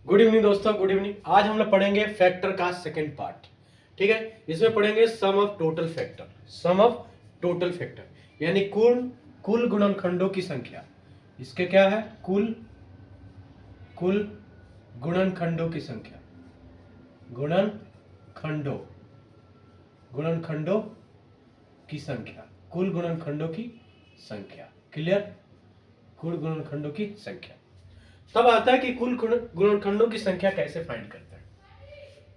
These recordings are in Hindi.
गुड इवनिंग दोस्तों, गुड इवनिंग। आज हम लोग पढ़ेंगे फैक्टर का सेकंड पार्ट। ठीक है, इसमें पढ़ेंगे sum of total factor. Sum of total factor यानी कुल कुल गुणनखंडों की संख्या। इसके क्या है? कुल कुल गुणनखंडों की संख्या। गुणनखंडों गुणनखंडों की संख्या। कुल गुणनखंडों की संख्या। क्लियर? कुल गुणनखंडों की संख्या। तब आता है कि कुल गुणनखंडों की संख्या कैसे फाइंड करते हैं।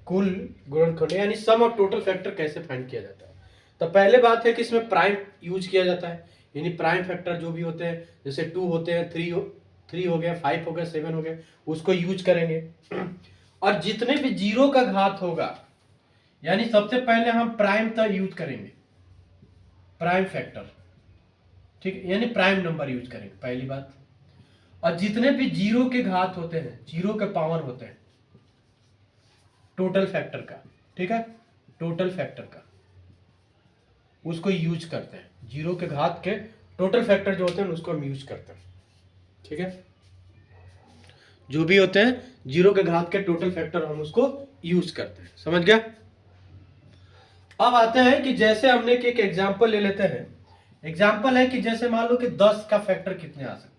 कुल गुणनखंड यानी सम ऑफ टोटल फैक्टर कैसे फाइंड किया जाता है। तो पहले बात है कि इसमें प्राइम यूज किया जाता है, यानी प्राइम फैक्टर जो भी होते हैं, जैसे 2 होते हैं, 3 हो गया, 5 हो गया, 7 हो गया, उसको यूज करेंगे। और जितने भी जीरो का घात होगा, यानी सबसे पहले हम प्राइम तक यूज करेंगे, प्राइम फैक्टर। ठीक है, यानी प्राइम नंबर यूज करेंगे पहली बात। और जितने भी जीरो के घात होते हैं, जीरो के पावर होते हैं टोटल फैक्टर का, ठीक है, टोटल फैक्टर का, उसको यूज करते हैं। जीरो के घात के टोटल फैक्टर जो होते हैं उसको हम यूज करते हैं। ठीक है, जो भी होते हैं जीरो के घात के टोटल फैक्टर हम उसको यूज करते हैं। समझ गया? अब आते हैं कि जैसे हमने कि एक एग्जांपल ले लेते हैं। एग्जांपल है कि जैसे मान लो कि 10 का फैक्टर कितने आ सकता है।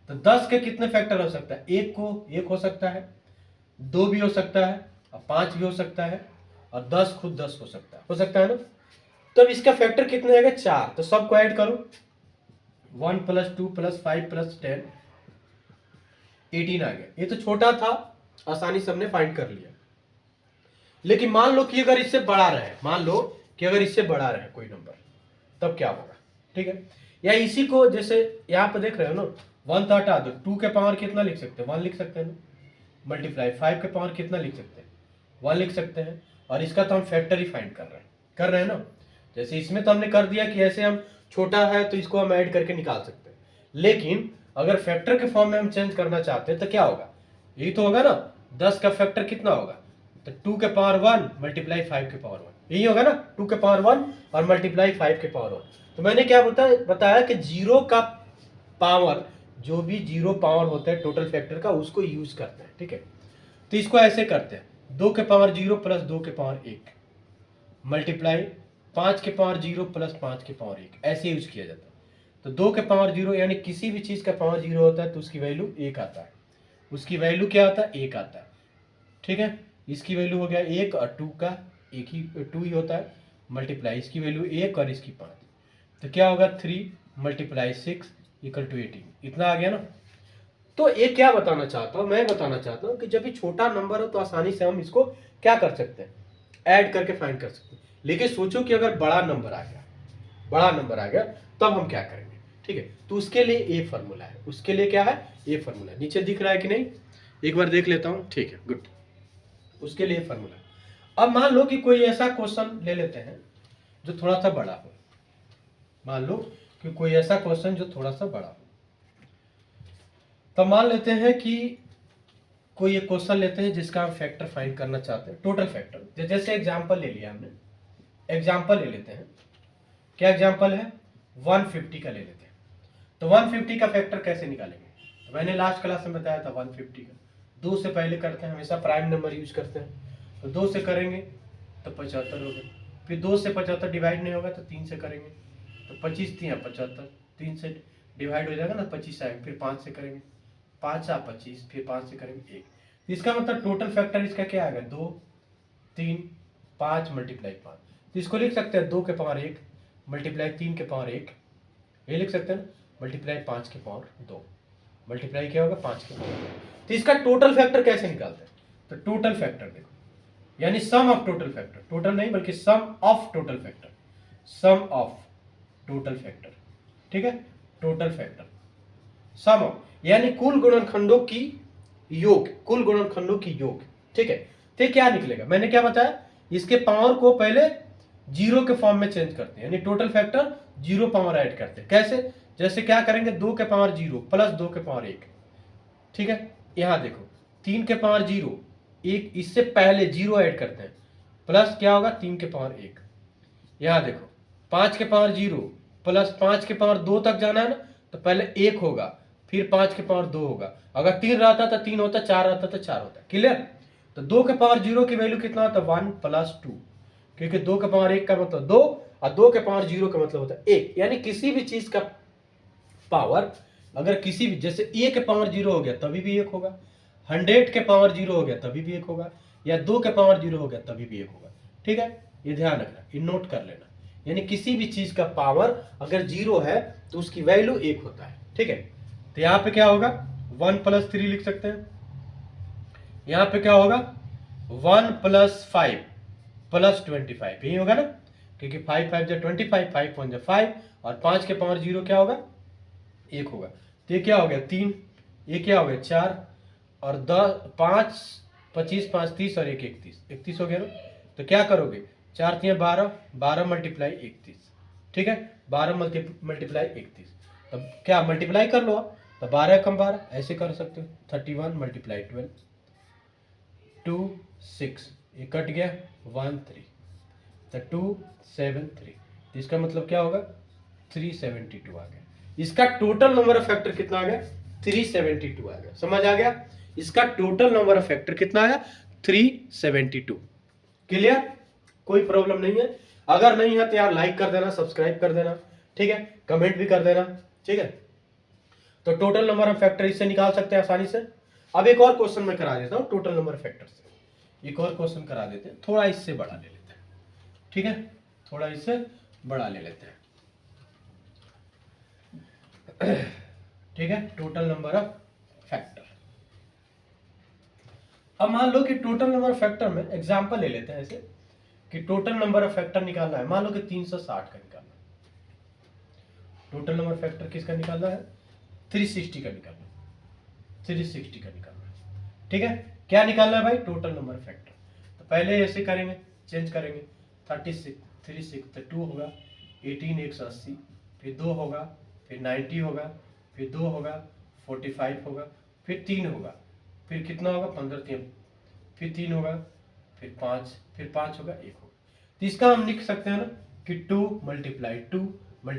तो 10 के कितने फैक्टर हो सकता है? एक हो सकता है, 2 भी हो सकता है, और 5 भी हो सकता है, और 10 खुद 10 हो सकता है ना। तो अब इसका फैक्टर कितने आएगा? 4। तो सबको ऐड करो, 1 + 2 + 5 + 10 18 आ गया। ये तो छोटा था, आसानी से हमने फाइंड कर लिया। लेकिन मान लो कि अगर इससे बड़ा रहे, मान लो कि अगर इससे बड़ा रहे कोई नंबर, तब क्या होगा? ठीक है, या इसी को जैसे यहाँ पे देख रहे हो ना, 1 तो हटा दो, 2 के पावर कितना लिख सकते हैं? 1 लिख सकते हैं ना। मल्टीप्लाई 5 के पावर कितना लिख सकते हैं? 1 लिख सकते हैं। और इसका तो हम फैक्टर ही फाइंड कर रहे हैं ना। जैसे इसमें तो हमने कर दिया कि ऐसे हम छोटा है तो इसको हम ऐड करके निकाल सकते हैं। लेकिन अगर फैक्टर के फॉर्म में हम चेंज करना चाहते हैं तो क्या होगा? यही तो होगा ना, 10 का फैक्टर कितना होगा? तो 2 के पावर 1 मल्टीप्लाई 5 के पावर 1, यही होगा ना, 2 के पावर 1 और मल्टीप्लाई 5 के पावर 1। तो मैंने क्या बताया कि जीरो का पावर, जो भी जीरो पावर होता है टोटल फैक्टर का, उसको यूज करते हैं। ठीक है, तो इसको ऐसे करते हैं, 2 के पावर 0 + 2 के पावर 1 मल्टीप्लाई 5 के पावर 0 + 5 के पावर 1, ऐसे यूज किया जाता है। तो 2 के पावर 0 यानी किसी भी चीज का पावर 0 होता है तो उसकी वैल्यू 1 आता है। उसकी वैल्यू क्या आता है? 1 आता है। ठीक है, इसकी वैल्यू हो गया 1 और 2 का 2 ही होता है, मल्टीप्लाई इसकी वैल्यू 1 और इसकी 5, तो क्या होगा? 3 × 6 = 18। इतना आ गया ना। तो ये क्या बताना चाहता हूं? मैं बताना चाहता हूं कि जब भी छोटा नंबर हो तो आसानी से हम इसको क्या कर सकते हैं? ऐड करके फाइंड कर सकते हैं। लेकिन सोचो कि अगर बड़ा नंबर आ गया, तब हम क्या करेंगे? ठीक है, तो उसके लिए ये फॉर्मूला है। उसके लिए क्या है? ये फॉर्मूला नीचे दिख रहा है कि नहीं? एक बार देख लेता हूं। ठीक है, गुड। उसके लिए फॉर्मूला। अब मान लो कि कोई ऐसा क्वेश्चन ले लेते हैं जो थोड़ा सा बड़ा हो। मान लो कि कोई ऐसा क्वेश्चन जो थोड़ा सा बड़ा हो। तो मान लेते हैं कि कोई एक क्वेश्चन लेते हैं जिसका हम फैक्टर फाइंड करना चाहते हैं, टोटल फैक्टर। जैसे एग्जांपल ले लिया हमने, एग्जांपल ले लेते हैं। क्या एग्जांपल है? 150 का ले लेते हैं। तो 150 का फैक्टर कैसे निकालेंगे? तो मैंने लास्ट क्लास में बताया था 150 का 2 से पहले करते हैं, हमेशा प्राइम नंबर यूज करते हैं। तो 2 से करेंगे तो 75 हो गए। फिर 2 से 75 डिवाइड नहीं होगा तो 3 से करेंगे तो 25 3 75, 3 से डिवाइड हो जाएगा ना, 25 आएगा। फिर 5 से करेंगे, 5 आ 25, फिर 5 से करेंगे 1। तो इसका मतलब टोटल फैक्टर इसका क्या आएगा? 2 3 5 मल्टीप्लाई 5। तो इसको लिख सकते हैं 2 के पावर 1 मल्टीप्लाई 3 के पावर 1, ये लिख सकते हैं, मल्टीप्लाई 5 के पावर 2, मल्टीप्लाई क्या होगा? 5 के पावर 2। तो इसका टोटल फैक्टर कैसे निकालते हैं? तो टोटल फैक्टर देखो, यानी sum of total factor, total नहीं बल्कि sum of total factor, sum of total factor. ठीक है, टोटल फैक्टर सम ऑफ यानी कुल गुणनखंडों की योग, कुल गुणनखंडों की योग। ठीक है, तो क्या निकलेगा? मैंने क्या बताया? इसके पावर को पहले जीरो के फॉर्म में चेंज करते हैं, यानी total factor zero power add करते हैं। कैसे? जैसे क्या करेंगे? 2 के पावर 0 + 2 के पावर 1। ठीक है, यहां देखो 3 के पावर 0 1, इससे पहले जीरो ऐड करते हैं, प्लस क्या होगा? 3 के पावर 1। यहां देखो 5 के पावर 0 + 5 के पावर 2 तक जाना है ना, तो पहले 1 होगा, फिर 5 के पावर 2 होगा, अगर 3 रहता तो 3 होता, 4 रहता तो 4 होता। क्लियर? तो 2 के पावर 0 की वैल्यू कितना होता है 1 + 2, क्योंकि 2 के पावर 1 का मतलब 2 और 2 के पावर 0 का मतलब होता है 1। यानी किसी भी चीज का पावर अगर किसी भी, जैसे ए के पावर 0 हो गया तभी भी 1 होगा, 100 के पावर 0 हो गया तभी भी 1 होगा, या 2 के पावर 0 हो गया तभी भी 1 होगा। ठीक है, ये ध्यान रखना, ये नोट कर लेना। यानी किसी भी चीज का पावर अगर 0 है तो उसकी वैल्यू 1 होता है। ठीक है, तो यहाँ पे क्या होगा 1 + 3 लिख सकते हैं। यहाँ पे क्या होगा 1 + 5 + 25, यही होगा ना, क्योंकि 5 5 25, 5 5 5, और 5 के पावर 0 क्या होगा 1 होगा। तो ये क्या हो गया 3, ये क्या हो गया 4, और 10 5 25 5 30 और 1 31 हो गया ना। तो क्या करोगे 4 3 12, 12 × 31। ठीक है, 12 × 31, तब क्या मल्टीप्लाई कर लो आप, तो 12 कम 12 ऐसे कर सकते हो, 31 × 12 2 6, ये कट गया 1 3, तो 2 7 3, तो इसका मतलब क्या होगा 372 आ गया। इसका टोटल नंबर ऑफ फैक्टर कितना आ गया 372 आ गया। समझ आ गया? इसका टोटल नंबर ऑफ फैक्टर कितना आया 372। क्लियर? कोई प्रॉब्लम नहीं है? अगर नहीं है तो यार लाइक कर देना, सब्सक्राइब कर देना, ठीक है, कमेंट भी कर देना। ठीक है, तो टोटल नंबर ऑफ फैक्टर इससे निकाल सकते हैं आसानी से। अब एक और क्वेश्चन मैं करा देता हूं टोटल नंबर ऑफ फैक्टर से, एक और क्वेश्चन करा देते हैं, थोड़ा इससे बड़ा ले लेते हैं। ठीक है, थोड़ा इससे बड़ा ले लेते हैं। ठीक है, टोटल नंबर ऑफ फैक्टर। अब मान लो कि टोटल नंबर ऑफ फैक्टर में एग्जांपल ले लेते हैं ऐसे कि टोटल नंबर ऑफ फैक्टर निकालना है, मान लो कि 360 का निकालना है। टोटल नंबर फैक्टर किसका निकालना है 360 का निकालना है, 360 का निकालना है। ठीक है, क्या निकालना है भाई टोटल नंबर फैक्टर। तो पहले ऐसे करेंगे, चेंज करेंगे, 36 36 तो 2 होगा, 18 180, फिर 2 होगा, फिर 90 होगा, फिर 2 होगा, 45 होगा, फिर 3 होगा, फिर कितना होगा 15 3, फिर 3 होगा, फिर 5 होगा, 1 होगा। तो इसका हम लिख सकते हैं ना कि 2 × 2 ×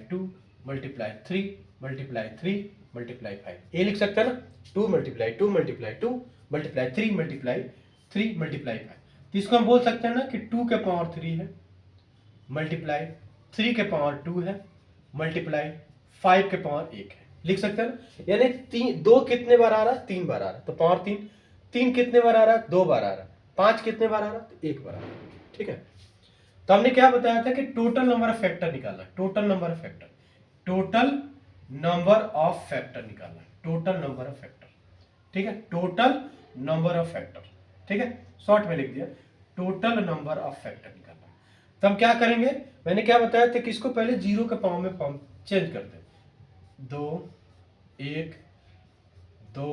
2 × 3 × 3 × 5, ये लिख सकते हैं ना 2 × 2 × 2 × 3 × 3 × 5। तो इसको हम बोल सकते हैं ना कि 2 के पावर 3 है मल्टीप्लाई 3 के पावर 2 है मल्टीप्लाई 5 के पावर 1 है, लिख सकते हैं ना। यानी 2 कितने बार आ रहा है 3 बार आ रहा है, तो पावर 3, 3 कितने बार आ रहा है 2 बार आ रहा है, 5 कितने बार आ रहा है तो 1 बार आ रहा है। ठीक है, तो हमने क्या बताया था कि टोटल नंबर ऑफ फैक्टर निकालना है, total number of factor, total number of factor निकालना है, टोटल नंबर ऑफ फैक्टर। ठीक है, टोटल नंबर ऑफ फैक्टर। ठीक है, शॉर्ट में लिख दिया टोटल नंबर ऑफ फैक्टर निकालना है। तो हम क्या करेंगे, मैंने क्या बताया था कि इसको पहले 0 के पावर में फॉर्म चेंज करते हैं, 2 1 2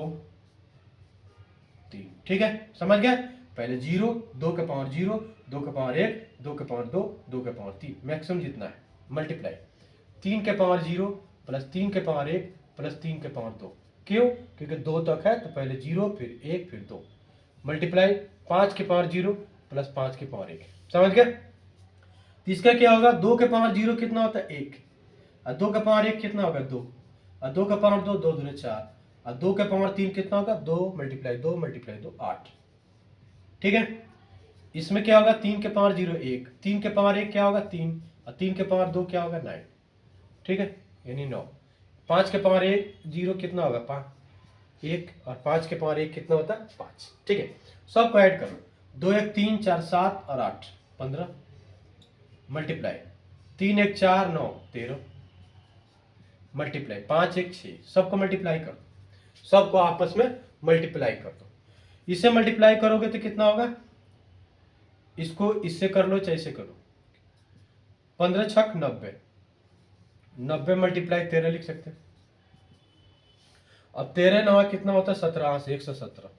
3। ठीक है, समझ गए? पहले 0, 2 के पावर 0, 2 के पावर 1, 2 के पावर 2, 2 के पावर 3, मैक्सिमम जितना है मल्टीप्लाई 3 के पावर 0 + 3 के पावर 1 + 3 के पावर 2। क्यों? क्योंकि 2 तक है तो पहले 0 फिर 1 फिर 2 मल्टीप्लाई 5 के पावर 0 + 5 के पावर 1। समझ गए? तो इसका क्या होगा 2 के पावर 0 कितना होता है 1, और 2 के पावर 1 कितना होगा 2, और 2 के पावर 2 2 दूनी 4, और 2 के पावर 3 कितना होगा 2 × 2 × 2 8। ठीक है, इसमें क्या होगा 3 के पावर 0 1, 3 के पावर 1 क्या होगा 3, और 3 के पावर 2 क्या होगा 9। ठीक है, यानी 9। 5 के पावर 1 0 कितना होगा 5 1, और 5 के पावर 1 कितना होता है 5। ठीक है, सबको ऐड करो, 2 1 3 4 7 और 8 15 मल्टीप्लाई 3 1 4 9 13 मल्टीप्लाई 5 1 6, सबको मल्टीप्लाई कर दो, सबको आपस में मल्टीप्लाई कर दो। इसे मल्टीप्लाई करोगे तो कितना होगा, इसको इससे कर लो चाहे इसे करो, 15 छक 90, 90 मल्टीप्लाई 13 लिख सकते हैं। अब 13 9 कितना होता है 17 से 117,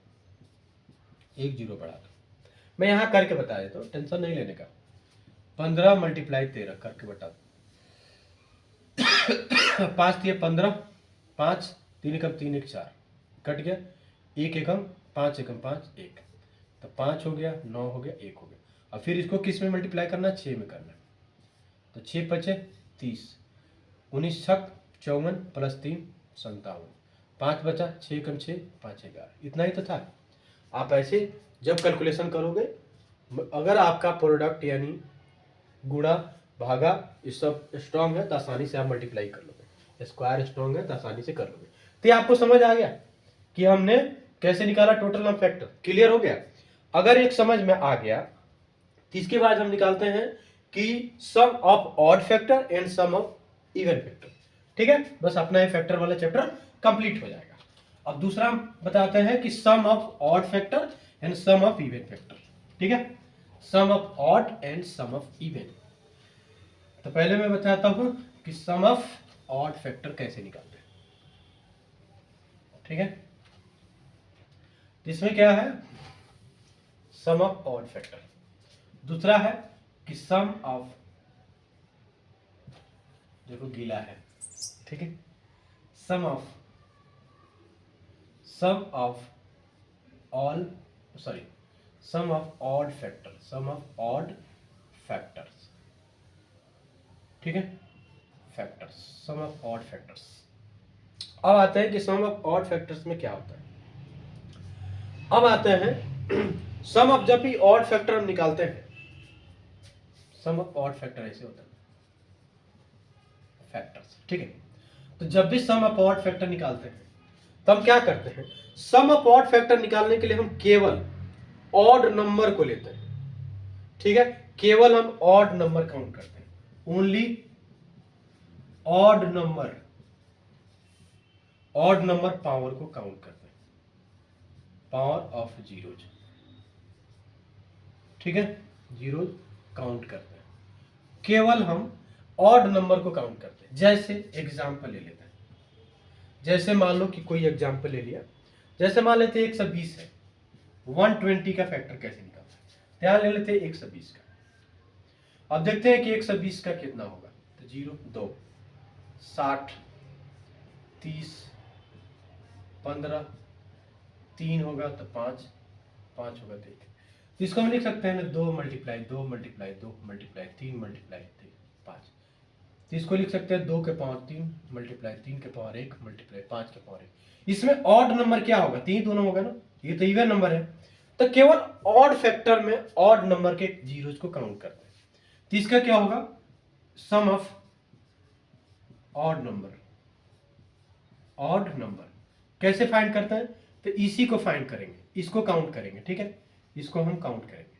1 0 बढ़ा दो। मैं यहाँ करके बता देता हूँ, टेंशन नहीं लेने का। 15 × 13 करके बता दो, 5 दिए 15, 5 3 एकम 3 1 4 कट गया, 1 एकम 5 एकम 5 1, तो 5 हो गया 9 हो गया 1 हो गया। अब फिर इसको किस में मल्टीप्लाई करना है 6 में करना है, तो 6 5 30, 19 छक 54 + 3 57, 5 बचा, 6 कम 6 5 11, इतना ही तो था। आप ऐसे जब कैलकुलेशन करोगे, अगर आपका प्रोडक्ट यानी गुणा भागा ये सब स्ट्रांग है तो आसानी से आप मल्टीप्लाई कर लोगे, स्क्वायर स्ट्रांग है तो आसानी से कर लोगे। तो ये आपको समझ आ गया कि हमने कैसे निकाला टोटल नंबर फैक्टर, क्लियर हो गया। अगर एक समझ में आ गया तो इसके बाद हम निकालते हैं कि sum of odd factor and sum of even factor. ठीक है, बस अपना ये फैक्टर वाला चैप्टर कंप्लीट हो जाएगा। अब दूसरा हम बताते हैं कि sum of odd factor and sum of even factor. ठीक है, sum of odd and sum of even. तो पहले मैं बताता हूं कि सम ऑफ ऑड फैक्टर कैसे निकालते हैं। ठीक है, इसमें क्या है, सम ऑफ ऑड फैक्टर। दूसरा है कि सम ऑफ, देखो गीला है, ठीक है, sum of all, sorry, sum of odd factor, sum of odd factors. ठीक है, factors, sum of odd factors. अब आते हैं कि सम ऑफ ऑड फैक्टर्स में क्या होता है। अब आते हैं सम ऑफ, जब भी ऑड फैक्टर हम निकालते हैं, सम ऑफ ऑड फैक्टर ऐसे होता है फैक्टर्स। ठीक है, तो जब भी सम ऑफ ऑड फैक्टर निकालते हैं तो हम क्या करते हैं, सम ऑफ ऑड फैक्टर निकालने के लिए हम केवल ऑड नंबर को लेते हैं। ठीक है, केवल हम ऑड नंबर काउंट करते हैं, only odd number, odd number power को काउंट करते हैं, पावर ऑफ जीरोज। ठीक है, जीरोज काउंट करते हैं, केवल हम ऑड नंबर को काउंट करते हैं। जैसे एग्जांपल ले लेते हैं, जैसे मान लो कि कोई एग्जांपल ले लिया, जैसे मान लेते हैं 120 है, 120 का फैक्टर कैसे निकालते हैं, ध्यान ले लेते हैं 120 का। अब देखते हैं कि 120 का कितना होगा, तो 0 2 60 30 15 3 होगा तो 5 5 होगा तो 1। तो इसको हम लिख सकते हैं ना, 2 मल्टीप्लाई 2 मल्टीप्लाई 2 मल्टीप्लाई 3 मल्टीप्लाई 5। तो इसको लिख सकते हैं 2 के पावर 3 मल्टीप्लाई 3 के पावर 1 मल्टीप्लाई 5 के पावर 1। इसमें ऑड नंबर क्या होगा, 3 दोनों होगा ना, ये तो इवन नंबर है। तो केवल ऑड फैक्टर में ऑड नंबर के जीरोज को काउंट करते हैं। तो इसका क्या होगा, sum of odd number, odd number कैसे फाइंड करते हैं, तो इसी को फाइंड करेंगे, इसको काउंट करेंगे। ठीक है, इसको हम काउंट करेंगे।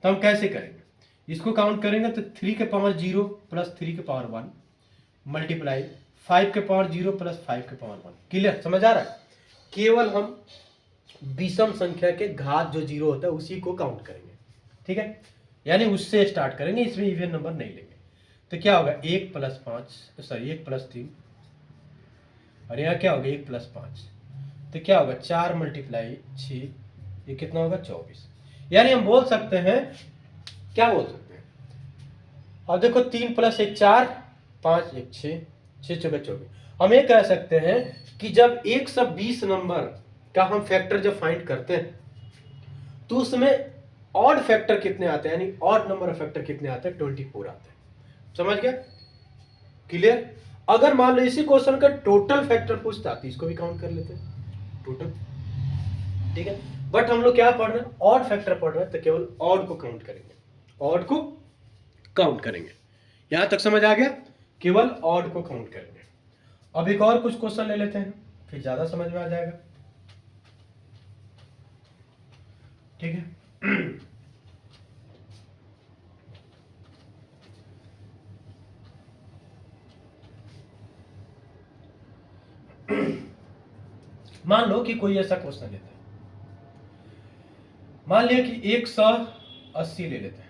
तो हम कैसे करेंगे, इसको काउंट करेंगे तो 3 के पावर 0 प्लस 3 के पावर 1 मल्टीप्लाई 5 के पावर 0 प्लस 5 के पावर 1। क्लियर, समझ आ रहा है। केवल हम विषम संख्या के घात जो 0 होता है उसी को काउंट करेंगे। ठीक है, यानी उससे स्टार्ट करेंगे, इसमें इवन नंबर नहीं लेंगे। तो क्या होगा, 1 प्लस 5, सॉरी 1 प्लस 3, और यहाँ क्या होगा 1 प्लस 5, तो क्या होगा 4 मल्टीप्लाई 6, ये कितना होगा 24। यानी हम बोल सकते हैं, क्या बोल सकते हैं, अब देखो 3 प्लस 1 4, 5 1 6, 6 चौके 24। हम ये कह सकते हैं कि जब 120 नंबर का हम फैक्टर जब फाइंड करते हैं तो उसमें ऑड फैक्टर कितने आते हैं, यानी ऑड नंबर ऑफ फैक्टर कितने आते हैं, 24 आते हैं। समझ गया, क्लियर। अगर मान लो इसी क्वेश्चन का टोटल फैक्टर पूछता तो इसको भी काउंट कर लेते हैं टोटल। ठीक है, बट हम लोग क्या पढ़ रहे हैं, ऑड फैक्टर पढ़ रहे हैं, तो केवल ऑड को काउंट करेंगे, ऑड को काउंट करेंगे। यहां तक समझ आ गया, केवल ऑड को काउंट करेंगे। अब एक और कुछ क्वेश्चन ले लेते हैं, फिर ज्यादा समझ में आ जाएगा। ठीक है, मान लो कि कोई ऐसा क्वेश्चन लेते हैं, मान लिया कि 180 ले लेते हैं,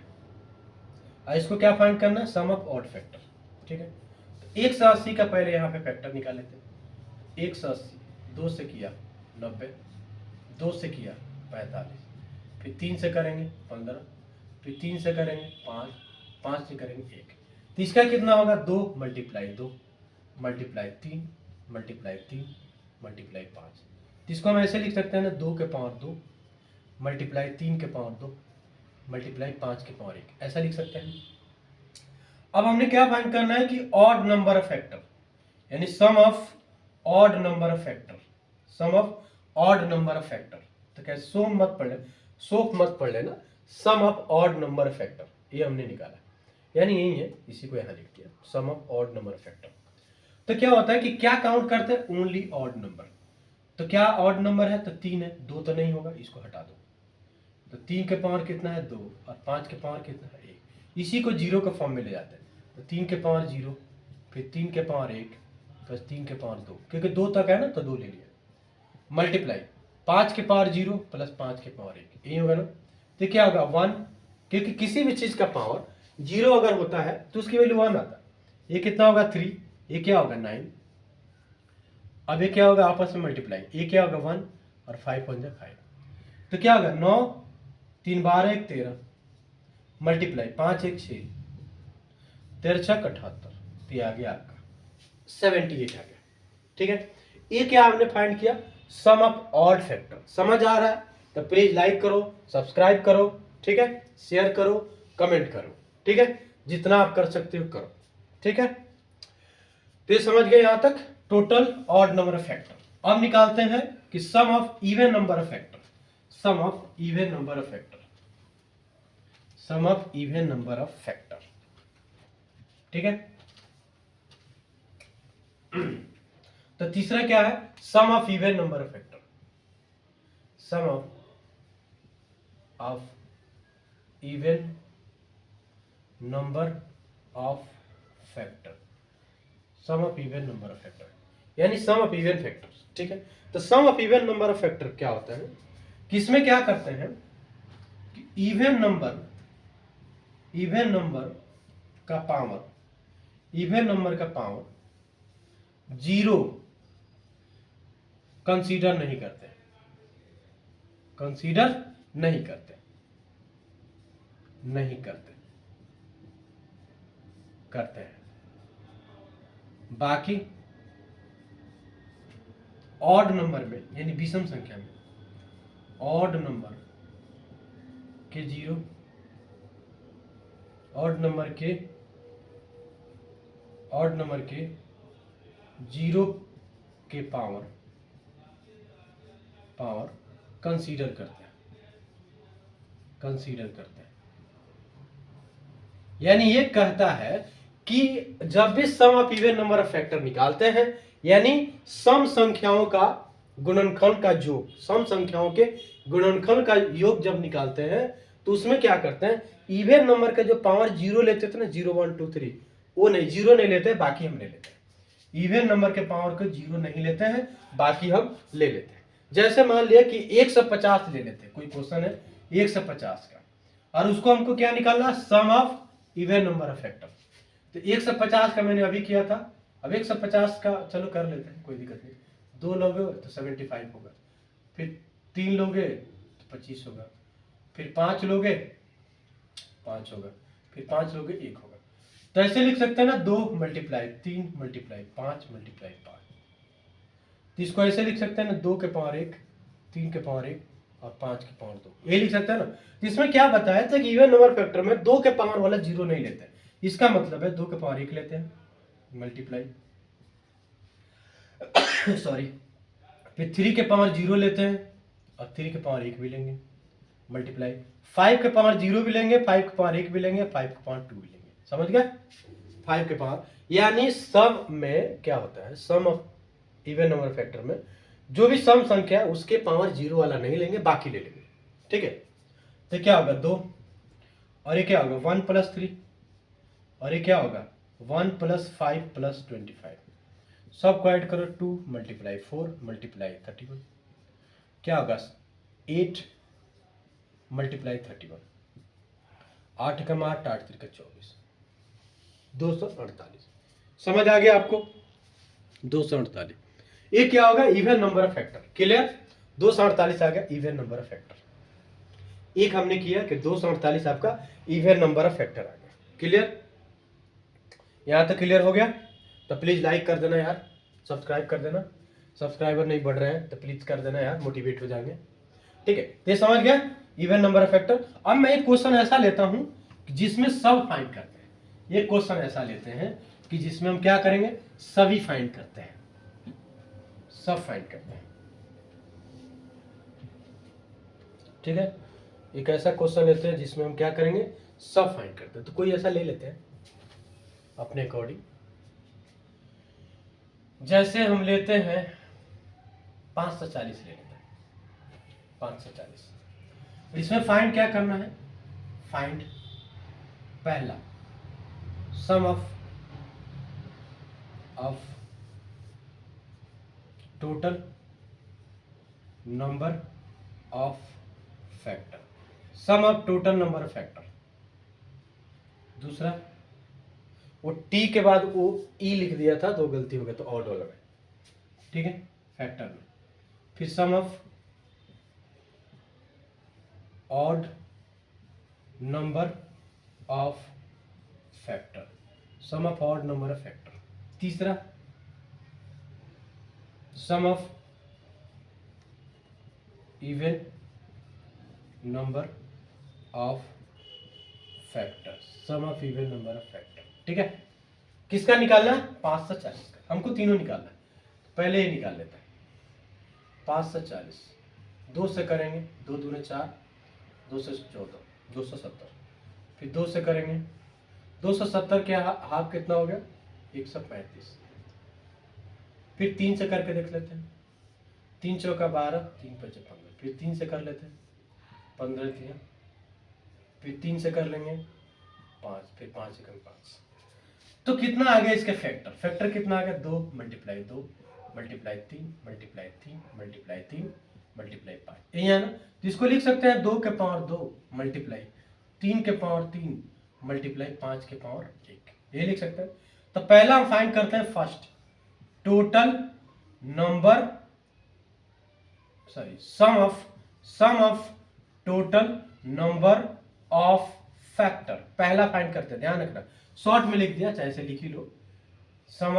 और इसको क्या फाइंड करना है, सम ऑफ ऑड फैक्टर। ठीक है, तो 180 का पहले यहाँ पे फैक्टर निकाल लेते हैं। 180 2 से किया 90, 2 से किया 45, फिर 3 से करेंगे 15, फिर 3 से करेंगे 5, 5 से करेंगे 1। तो इसका कितना होगा, 2 मल्टीप्लाई 2 मल्टीप्लाई 3 मल्टीप्लाई 3 मल्टीप्लाई 5। तो इसको हम ऐसे लिख सकते हैं ना, 2 के पावर 2 मल्टीप्लाई 3 के पावर 2 मल्टीप्लाई 5 के पावर 1, ऐसा लिख सकते हैं। अब हमने क्या फाइंड करना है कि ऑड नंबर ऑफ फैक्टर, यानी sum of odd number of factor. Sum of odd number of factor. तो क्या सोम मत पढ़ लेना, सोफ मत पढ़ लेना, sum of odd number of factor, ये हमने निकाला, यानी यही है, इसी को यहाँ लिख दिया, sum of odd number of factor. तो क्या होता है कि क्या काउंट करते हैं, ओनली ऑड नंबर। तो क्या ऑड नंबर है, तो 3 है, 2 तो नहीं होगा, इसको हटा दो। तो 3 के पावर कितना है 2, और 5 के पावर कितना है 1, इसी को जीरो के फॉर्म में ले जाते हैं। तो 3 के पावर 0, फिर 3 के पावर 1 प्लस 3 के पावर 2, क्योंकि 2 तक है ना तो 2 ले लिया, मल्टीप्लाई 5 के पावर 0 प्लस 5 के पावर 1, यही होगा ना। तो क्या होगा 1, क्योंकि किसी भी चीज का पावर 0 अगर होता है तो उसकी वैल्यू 1 आता है। ये कितना होगा 3, ये क्या होगा 9, अब ये क्या होगा आपस में मल्टीप्लाई, ये क्या होगा 1 और 5 1 5, तो क्या होगा 9 3 12 1 13, मल्टीप्लाई 5 1 6, 13 6 78, तो ये आ गया आपका 78 आ गया। ठीक है, ये क्या आपने फाइंड किया, सम ऑफ ऑड फैक्टर। समझ आ रहा है तो प्लीज लाइक करो, सब्सक्राइब करो, ठीक है, शेयर करो, कमेंट करो, ठीक है, जितना आप कर सकते हो करो, ठीक है। तो ये समझ गए यहां तक total odd number of factor. अब निकालते हैं कि sum of even number of factor, sum of even number of factor, sum of even number of factor, ठीक है। तो तीसरा क्या है, sum of even number of factor, sum of even number of factor, sum of even number of factor, यानी सम ऑफ इवन फैक्टर्स, ठीक है। तो sum of even number of factor क्या होता है, किसमें क्या करते हैं कि इवन नंबर का पावर, इवन नंबर का पावर 0 कंसीडर नहीं करते, कंसीडर नहीं करते, नहीं करते, करते हैं। बाकी ऑड नंबर में यानी विषम संख्या में, ऑड नंबर के 0, ऑड नंबर के 0 के पावर कंसीडर करते हैं, कंसीडर करते हैं। यानी ये कहता है कि जब भी sum of even number of factor निकालते हैं, यानी सम संख्याओं का गुणनखंड का योग, सम संख्याओं के गुणनखंड का योग जब निकालते हैं तो उसमें क्या करते हैं, इवन नंबर का जो पावर 0 लेते थे ना, 0 1 2 3, वो नहीं, 0 नहीं लेते, बाकी हम ले लेते हैं। इवन नंबर के पावर को 0 नहीं लेते हैं, बाकी हम ले लेते हैं। जैसे मान लिया कि 150 ले लेते हैं, कोई क्वेश्चन है 150 का, और उसको हमको क्या निकालना, sum of even number of factor. तो 150 का मैंने अभी किया था, अब 150 का चलो कर लेते हैं, कोई दिक्कत नहीं। 2 लोगे तो 75 होगा, फिर 3 लोगे तो 25 होगा, फिर 5 लोगे 5 होगा, फिर 5 लोगे 1 होगा। तो ऐसे लिख सकते हैं ना, 2 मल्टीप्लाई 3 मल्टीप्लाई 5 मल्टीप्लाई 5। तो इसको ऐसे लिख सकते हैं ना, 2 के पावर 1, 3 के पावर 1 और 5 के पावर 2, ये लिख सकते हैं ना। तो इसमें क्या बताया था कि इवन नंबर फैक्टर में 2 के पावर वाला 0 नहीं लेते हैं, इसका मतलब है 2 के पावर 1 लेते हैं मल्टीप्लाई सॉरी, फिर 3 के पावर 0 लेते हैं और 3 के पावर 1 भी लेंगे मल्टीप्लाई, 5 के पावर 0 भी लेंगे, 5 के पावर 1 भी लेंगे, 5 के पावर 2 भी लेंगे, समझ गए, 5 के पावर। यानी सम में क्या होता है, sum of even number factor में जो भी सम संख्या है उसके पावर 0 वाला नहीं लेंगे, बाकी ले लेंगे, ठीक है। तो क्या होगा 2, और ये क्या होगा 1 + 3, और ये क्या होगा 1 + 5 + 25, सब को ऐड करो, 2 × 4 × 31, क्या होगा 8 × 31, 8 का 8 8 3 का 24, 248। समझ आ गया आपको, 248। ये क्या होगा, even number of factor, clear. 248 आ गया इवन नंबर ऑफ फैक्टर। एक हमने किया कि 248 आपका इवन नंबर ऑफ फैक्टर आ गया, क्लियर। यहां तक क्लियर हो गया, तो प्लीज लाइक कर देना यार, सब्सक्राइब कर देना, सब्सक्राइबर नहीं बढ़ रहे हैं तो प्लीज कर देना यार, मोटिवेट हो जाएंगे, ठीक है। ये समझ गया इवन नंबर ऑफ फैक्टर। अब मैं एक क्वेश्चन ऐसा लेता हूं जिसमें सब फाइंड करते हैं, ये क्वेश्चन ऐसा लेते हैं कि जिसमें हम क्या करेंगे, सभी फाइंड करते हैं, सब फाइंड करते हैं। ठीक है, एक ऐसा क्वेश्चन लेते हैं जिसमें हम क्या करेंगे, सब फाइंड करते हैं। तो कोई ऐसा ले लेते हैं अपने अकॉर्डिंग, जैसे हम लेते हैं 540 ले लेते हैं, 540। इसमें फाइंड क्या करना है, फाइंड पहला sum of total number of factor, sum of total number of factor. दूसरा, वो टी के बाद वो ई लिख दिया था तो गलती हो गई, तो ऑड वाला में, ठीक है, फैक्टर में। फिर sum of odd number of factor, sum of odd number of factor. तीसरा, sum of even number of factor, sum of even number of factor. ठीक है, किसका निकालना है, 540 का। हमको तीनों निकालना है, पहले ही निकाल लेते हैं। 540 2 से करेंगे, 2 दूने 4, 2 से 14, 270। फिर 2 से करेंगे, 270 के हाफ कितना हो गया, 135। फिर 3 से करके देख लेते हैं, 3 चौका 12, 3 5 15। फिर 3 से कर लेते हैं, 15 किया। फिर 3 से कर लेंगे 5, फिर 5 एकम 5। तो कितना आ गया इसके फैक्टर, फैक्टर कितना आ गया, 2 multiply 2 multiply 3 multiply 3 multiply 3 multiply 5, यही है ना। तो इसको लिख सकते हैं 2 के पावर 2 मल्टीप्लाई 3 के पावर 3 मल्टीप्लाई 5 के पावर 1, ये लिख सकते हैं। तो पहला हम फाइंड करते हैं first total number, sorry sum of total number of factor, पहला फाइंड करते हैं, ध्यान रखना, शॉर्ट में लिख दिया, चाहे ऐसे लिख ही लो। Sum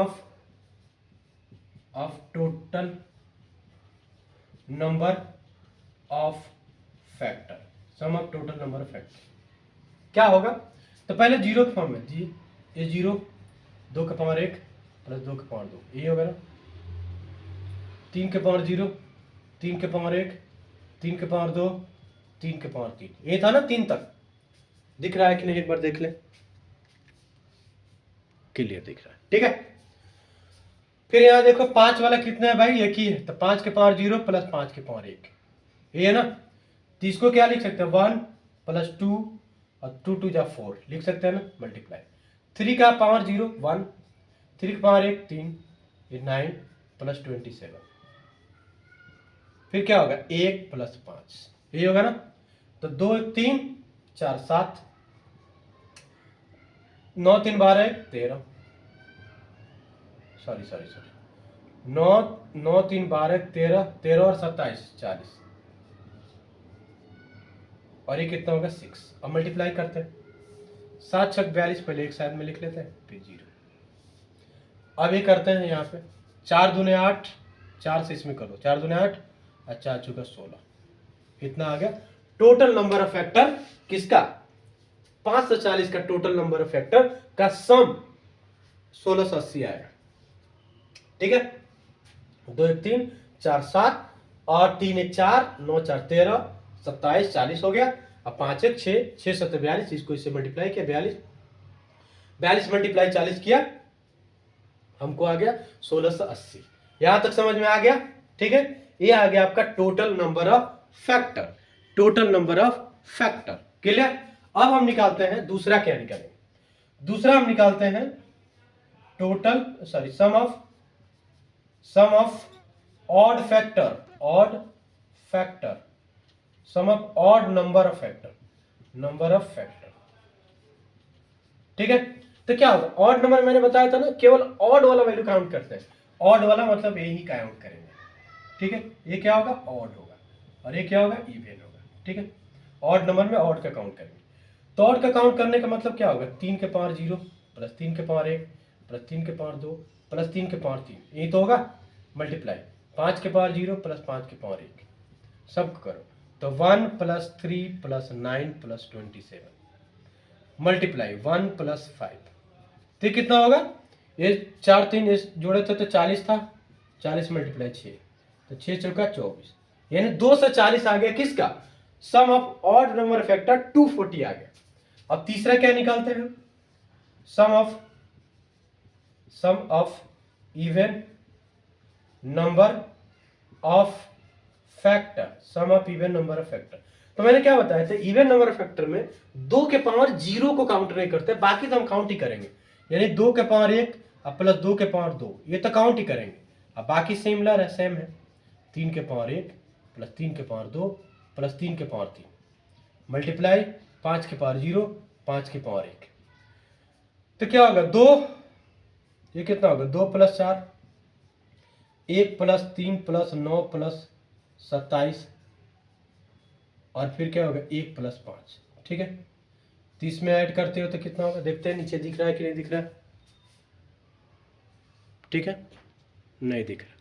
of total number of factor, sum of total number of factor क्या होगा। तो पहले जीरो के फॉर्म में जी, ये 0 2 के पावर 1 प्लस 2 के पावर 2, ये होगा ना। 3 के पावर 0, 3 के पावर 1, 3 के पावर 2, 3 के पावर 3, ये था ना 3 तक, दिख रहा है कि नहीं, एक बार देख ले, क्लियर दिख रहा है, ठीक है। फिर यहाँ देखो 5 वाला कितना है भाई, एक ही है, तो 5 के पावर 0 प्लस 5 के पावर 1, ये है ना। तो इसको क्या लिख सकते हैं, 1 प्लस 2 और 2 2 जा 4 लिख सकते हैं ना, मल्टीप्लाई 3 का पावर 0 1, 3 के पावर 1 3, ये 9 प्लस 27। फिर क्या होगा, 1 प्लस 5, ये होगा ना। तो 2 1 3 4 7, 9 3 12 1 13, सॉरी 9 9 3 12 13, 13 और 27 40, और ये कितना होगा 6। अब मल्टीप्लाई करते हैं, 7 6 42, पहले एक साइड में लिख लेते हैं, फिर 0। अब ये करते हैं यहाँ पे 4 दूने 8, 4 से इसमें करो, 4 दूने 8 और 4 चौका 16, इतना आ गया टोटल नंबर ऑफ फैक्टर किसका, 540 का टोटल नंबर ऑफ फैक्टर का सम 1680 आएगा। ठीक है, 2 1 3 4 7 और 3 1 4 9 4 13 27 40 हो गया। अब 5 1 6 6 7 42, इसको इससे मल्टीप्लाई किया 42 मल्टीप्लाई 40 किया, हमको आ गया 1680। यहां तक समझ में आ गया, ठीक है। ये आ गया आपका total number of factor, total number of factor, clear. अब हम निकालते हैं दूसरा, क्या निकालेंगे, दूसरा हम निकालते हैं total, sorry sum of odd factor, sum of odd number of factor, ठीक है। तो क्या होगा, ऑड नंबर मैंने बताया था ना, केवल ऑड वाला वैल्यू काउंट करते हैं, ऑड वाला मतलब यही काउंट करेंगे, ठीक है। ये क्या होगा, ऑड होगा, और ये क्या होगा, इवन होगा, ठीक है। ऑड नंबर में ऑड का काउंट करेंगे, तो ऑड का काउंट करने का मतलब क्या होगा, 3 के पावर 0 प्लस 3 के पावर 1 प्लस 3 के पावर 2 प्लस 3 के पावर 3, यही तो होगा। मल्टीप्लाई 5 के पावर 0 प्लस 5 के पावर 1, सब करो, तो 1 plus 3 plus 9 plus 27, multiply 1 plus 5, तो कितना होगा, ये 4 3 जोड़े थे तो 40 था, 40 मल्टीप्लाई 6, तो 6 चौका 24, यानी 2 से 40 आ गया किसका, sum of odd number factor 240 आ गया। अब तीसरा क्या निकालते हैं, sum of even number of factor, sum of even number of factor. तो मैंने क्या बताया था, इवन नंबर ऑफ फैक्टर में 2 के पावर 0 को काउंट नहीं करते, बाकी तो हम काउंट ही करेंगे, यानी 2 के पावर 1 और प्लस 2 के पावर 2 ये तो काउंट ही करेंगे। अब बाकी सिमिलर है, सेम है, 3 के पावर 1 प्लस 3 के पावर 2 प्लस 3 के पावर 3 मल्टीप्लाई 5 के पावर 0 5 के पावर 1, तो क्या होगा 2, ये कितना होगा 2 प्लस 4 1 प्लस 3 प्लस 9 प्लस 27 और फिर क्या होगा 1 प्लस 5, ठीक है। तो इसमें ऐड करते हो तो कितना होगा, देखते हैं नीचे दिख रहा है कि नहीं दिख रहा है, ठीक है, नहीं दिख रहा,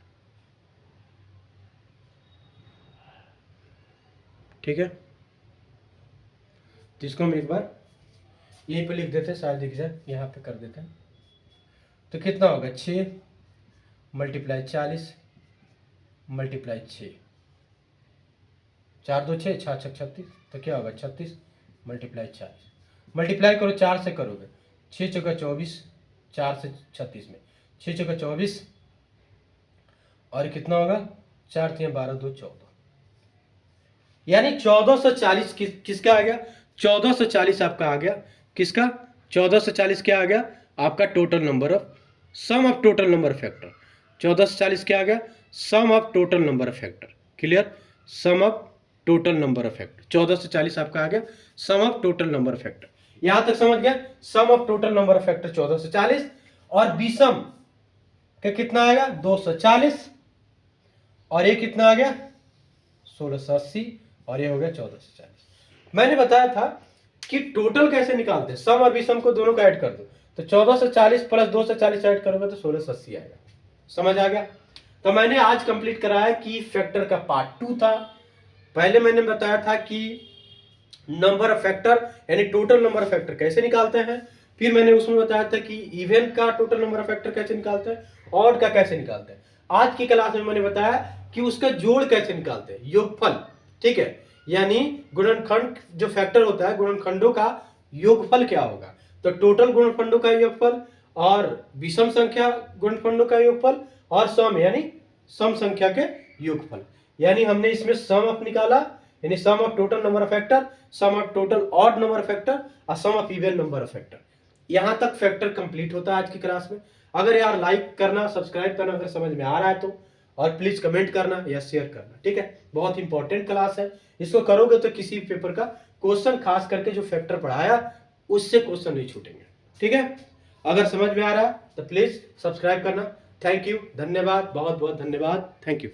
ठीक है। तो इसको हम एक बार यहीं पे लिख देते हैं, शायद दिख जाए, यहाँ पे कर देते हैं। तो कितना होगा 6 मल्टीप्लाई 40 मल्टीप्लाई 6, 4 2 6 6 6 36, तो क्या होगा 36 मल्टीप्लाई 40, मल्टीप्लाई करो 4 से करोगे, 6 चौका 24 4 से 36 में 6 चौका 24 और कितना होगा 4 3 12 2 14, यानी 1440 किसका आ गया, 1440 आपका आ गया, किसका 1440 क्या आ गया आपका total number of sum of total number factor, 1440 क्या आ गया sum of total number of factor, clear, sum of total number of factor 1440 आपका आ गया sum of total number of factor. यहां तक समझ गया, sum of total number of factor 1440 और बीसम का कितना आएगा 240 और ये कितना आ गया 1680 और ये हो गया 1440। मैंने बताया था कि टोटल कैसे निकालते हैं, सम और विषम को दोनों को ऐड कर दो, तो 1440 प्लस 240 ऐड करोगे तो 1680 आएगा, समझ आ गया। तो मैंने आज कंप्लीट कराया कि फैक्टर का पार्ट 2 था। पहले मैंने बताया था कि नंबर ऑफ फैक्टर यानी टोटल नंबर ऑफ फैक्टर कैसे निकालते हैं, फिर मैंने उसमें बताया था कि इवन का टोटल नंबर ऑफ फैक्टर कैसे निकालते हैं, ऑड का कैसे निकालते हैं। आज की क्लास में मैंने बताया कि उसका जोड़ कैसे निकालते हैं, योगफल, ठीक है, यानी गुणनखंड जो फैक्टर होता है गुणनखंडों का योगफल क्या होगा, तो टोटल गुणनखंडों का योगफल और विषम संख्या गुणनखंडों का योगफल और सम यानी सम संख्या के योगफल, यानी हमने इसमें सम ऑफ निकाला यानी sum of total number of factor, sum of total odd number of factor और sum of even number of factor. यहां तक फैक्टर कंप्लीट होता है आज की क्लास में। अगर यार लाइक करना सब्सक्राइब करना अगर समझ में आ रहा है तो, और प्लीज कमेंट करना या शेयर करना, ठीक है, बहुत इंपॉर्टेंट क्लास है, इसको करोगे तो किसी पेपर का क्वेश्चन खास करके जो फैक्टर पढ़ाया उससे क्वेश्चन नहीं छूटेंगे, ठीक है। अगर समझ में आ रहा है तो प्लीज सब्सक्राइब करना। थैंक यू, धन्यवाद, बहुत बहुत धन्यवाद, थैंक यू।